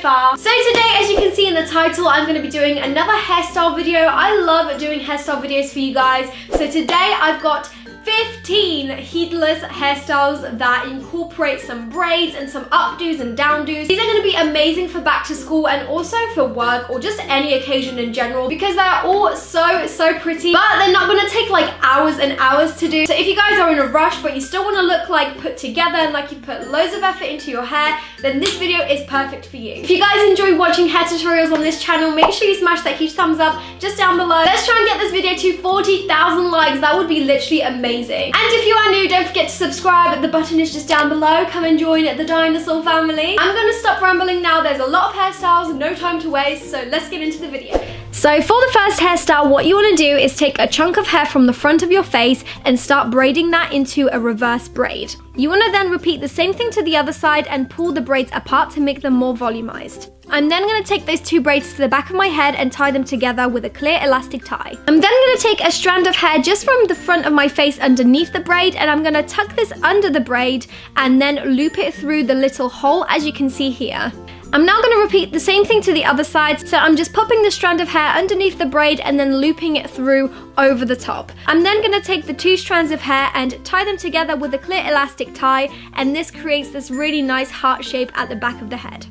far. So today, as you can see in the title, I'm going to be doing another hairstyle video. I love doing hairstyle videos for you guys. So today I've got 15 heatless hairstyles that incorporate some braids and some updos and downdos. These are going to be amazing for back to school and also for work or just any occasion in general because they're all so pretty, but they're not going to take like hours and hours to do. So if you guys are in a rush but you still want to look like put together and like you've put loads of effort into your hair, then this video is perfect for you. If you guys enjoy watching hair tutorials on this channel, make sure you smash that huge thumbs up just down below. Let's try and get this video to 40,000 likes. That would be literally amazing. And if you are new, don't forget to subscribe. The button is just down below. Come and join the dinosaur family. I'm gonna stop rambling now. There's a lot of hairstyles, no time to waste, so let's get into the video. So for the first hairstyle, what you want to do is take a chunk of hair from the front of your face and start braiding that into a reverse braid. You want to then repeat the same thing to the other side and pull the braids apart to make them more volumized. I'm then going to take those two braids to the back of my head and tie them together with a clear elastic tie. I'm then going to take a strand of hair just from the front of my face underneath the braid, and I'm going to tuck this under the braid and then loop it through the little hole as you can see here. I'm now going to repeat the same thing to the other side, so I'm just popping the strand of hair underneath the braid and then looping it through over the top. I'm then going to take the two strands of hair and tie them together with a clear elastic tie, and this creates this really nice heart shape at the back of the head.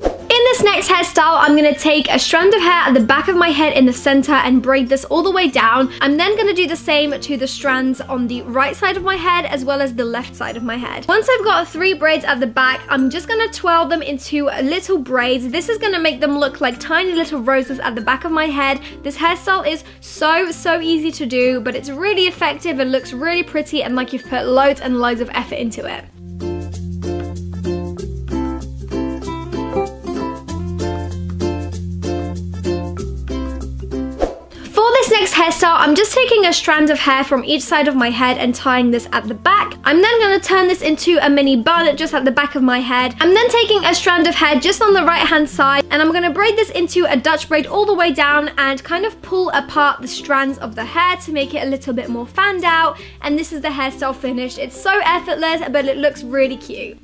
In this next hairstyle, I'm going to take a strand of hair at the back of my head in the center and braid this all the way down. I'm then going to do the same to the strands on the right side of my head as well as the left side of my head. Once I've got 3 braids at the back, I'm just going to twirl them into little braids. This is going to make them look like tiny little roses at the back of my head. This hairstyle is so easy to do, but it's really effective. It looks really pretty and like you've put loads and loads of effort into it. Next hairstyle, I'm just taking a strand of hair from each side of my head and tying this at the back. I'm then going to turn this into a mini bun just at the back of my head. I'm then taking a strand of hair just on the right hand side and I'm going to braid this into a Dutch braid all the way down and kind of pull apart the strands of the hair to make it a little bit more fanned out, and this is the hairstyle finished. It's so effortless, but it looks really cute.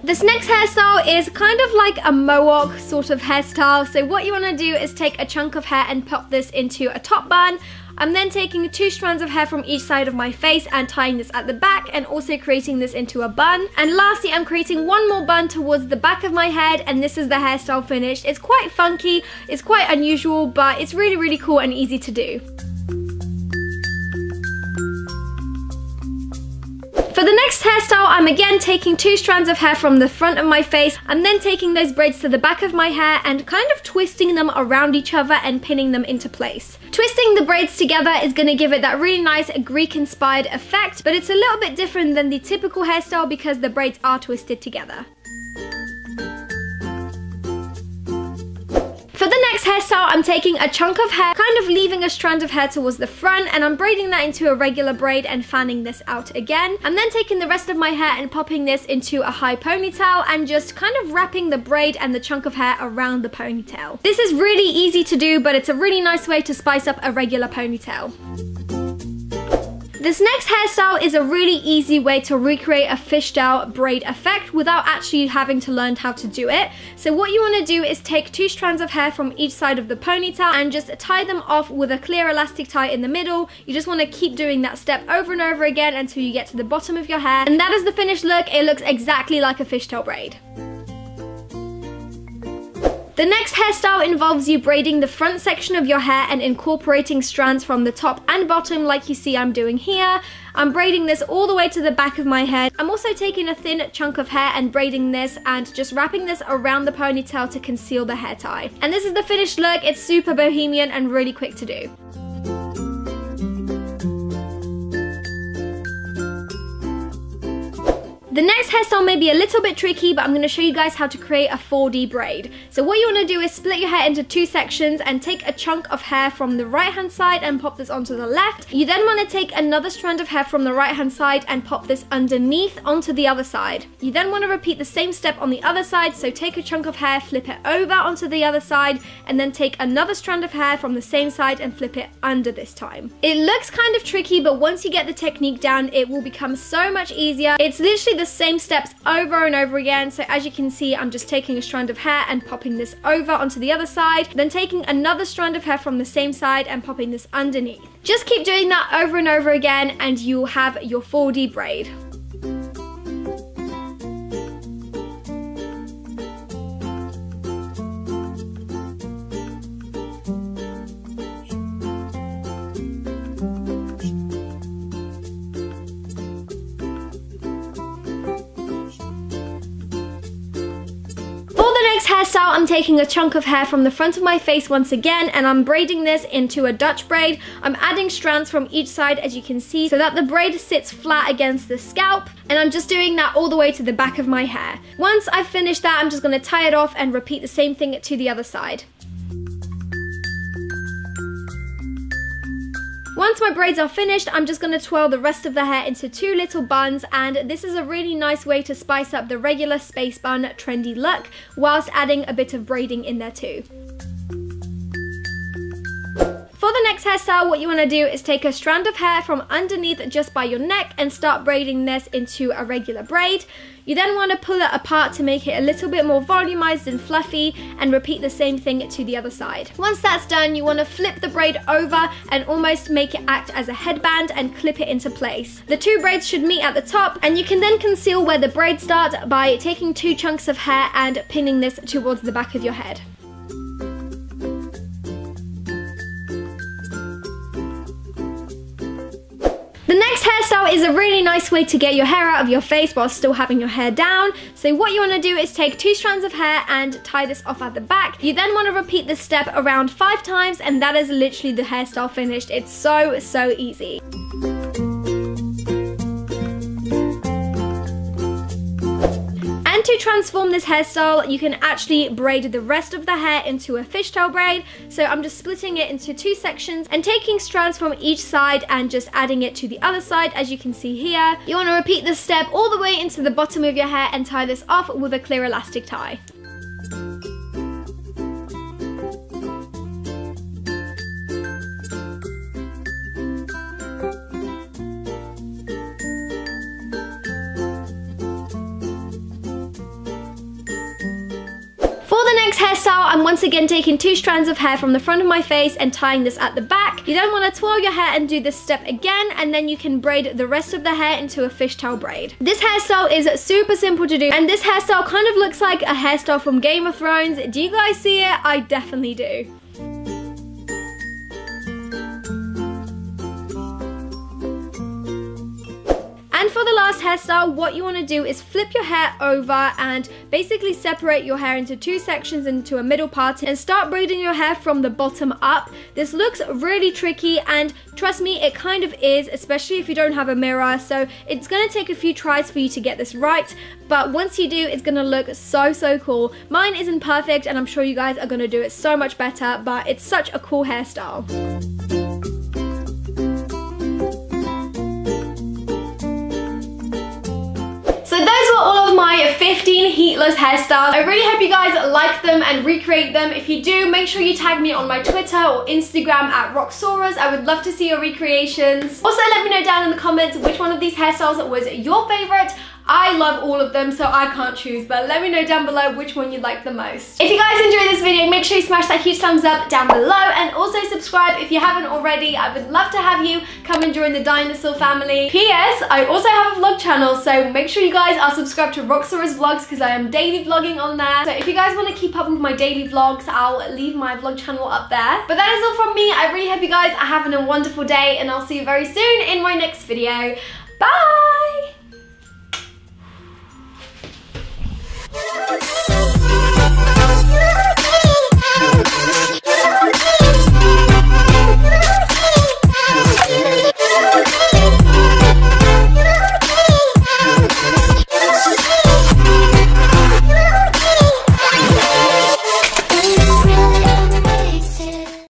This next hairstyle is kind of like a mohawk sort of hairstyle. So what you want to do is take a chunk of hair and pop this into a top bun. I'm then taking 2 strands of hair from each side of my face and tying this at the back and also creating this into a bun. And lastly, I'm creating one more bun towards the back of my head, and this is the hairstyle finished. It's quite funky, it's quite unusual, but it's really cool and easy to do. For the next hairstyle, I'm again taking 2 strands of hair from the front of my face. I'm then taking those braids to the back of my hair and kind of twisting them around each other and pinning them into place. Twisting the braids together is going to give it that really nice Greek-inspired effect, but it's a little bit different than the typical hairstyle because the braids are twisted together. For the next hairstyle, I'm taking a chunk of hair, kind of leaving a strand of hair towards the front, and I'm braiding that into a regular braid and fanning this out again. I'm then taking the rest of my hair and popping this into a high ponytail and just kind of wrapping the braid and the chunk of hair around the ponytail. This is really easy to do, but it's a really nice way to spice up a regular ponytail. This next hairstyle is a really easy way to recreate a fishtail braid effect without actually having to learn how to do it. So what you want to do is take 2 strands of hair from each side of the ponytail and just tie them off with a clear elastic tie in the middle. You just want to keep doing that step over and over again until you get to the bottom of your hair. And that is the finished look. It looks exactly like a fishtail braid. The next hairstyle involves you braiding the front section of your hair and incorporating strands from the top and bottom like you see I'm doing here. I'm braiding this all the way to the back of my head. I'm also taking a thin chunk of hair and braiding this and just wrapping this around the ponytail to conceal the hair tie. And this is the finished look. It's super bohemian and really quick to do. The next hairstyle may be a little bit tricky, but I'm going to show you guys how to create a 4D braid. So what you want to do is split your hair into 2 sections and take a chunk of hair from the right hand side and pop this onto the left. You then want to take another strand of hair from the right hand side and pop this underneath onto the other side. You then want to repeat the same step on the other side, so take a chunk of hair, flip it over onto the other side, and then take another strand of hair from the same side and flip it under this time. It looks kind of tricky, but once you get the technique down, it will become so much easier. It's literally the same steps over and over again. So as you can see, I'm just taking a strand of hair and popping this over onto the other side, then taking another strand of hair from the same side and popping this underneath. Just keep doing that over and over again and you'll have your 4D braid. Hairstyle, I'm taking a chunk of hair from the front of my face once again and I'm braiding this into a Dutch braid. I'm adding strands from each side, as you can see, so that the braid sits flat against the scalp, and I'm just doing that all the way to the back of my hair. Once I've finished that, I'm just going to tie it off and repeat the same thing to the other side. Once my braids are finished, I'm just going to twirl the rest of the hair into 2 little buns, and this is a really nice way to spice up the regular space bun trendy look whilst adding a bit of braiding in there too. For the next hairstyle, what you want to do is take a strand of hair from underneath just by your neck and start braiding this into a regular braid. You then want to pull it apart to make it a little bit more volumized and fluffy, and repeat the same thing to the other side. Once that's done, you want to flip the braid over and almost make it act as a headband and clip it into place. The 2 braids should meet at the top, and you can then conceal where the braids start by taking 2 chunks of hair and pinning this towards the back of your head. The next hairstyle is a really nice way to get your hair out of your face while still having your hair down. So what you want to do is take 2 strands of hair and tie this off at the back. You then want to repeat this step around 5 times, and that is literally the hairstyle finished. It's so easy. And to transform this hairstyle, you can actually braid the rest of the hair into a fishtail braid. So I'm just splitting it into 2 sections and taking strands from each side and just adding it to the other side, as you can see here. You want to repeat this step all the way into the bottom of your hair and tie this off with a clear elastic tie. For the next hairstyle, I'm once again taking 2 strands of hair from the front of my face and tying this at the back. You then want to twirl your hair and do this step again, and then you can braid the rest of the hair into a fishtail braid. This hairstyle is super simple to do, and this hairstyle kind of looks like a hairstyle from Game of Thrones. Do you guys see it? I definitely do. And for the last hairstyle, what you want to do is flip your hair over and basically separate your hair into 2 sections into a middle part and start braiding your hair from the bottom up. This looks really tricky, and trust me, it kind of is, especially if you don't have a mirror. So it's going to take a few tries for you to get this right, but once you do, it's going to look so cool. Mine isn't perfect, and I'm sure you guys are going to do it so much better, but it's such a cool hairstyle. So those were all of my 15 heatless hairstyles. I really hope you guys like them and recreate them. If you do, make sure you tag me on my Twitter or Instagram at Roxauras. I would love to see your recreations. Also, let me know down in the comments which one of these hairstyles was your favorite. I love all of them, so I can't choose, but let me know down below which one you like the most. If you guys enjoyed this video, make sure you smash that huge thumbs up down below, and also subscribe if you haven't already. I would love to have you come and join the dinosaur family. P.S. I also have a vlog channel, so make sure you guys are subscribed to Roxauras Vlogs, because I am daily vlogging on there. So if you guys want to keep up with my daily vlogs, I'll leave my vlog channel up there. But that is all from me. I really hope you guys are having a wonderful day, and I'll see you very soon in my next video. Bye!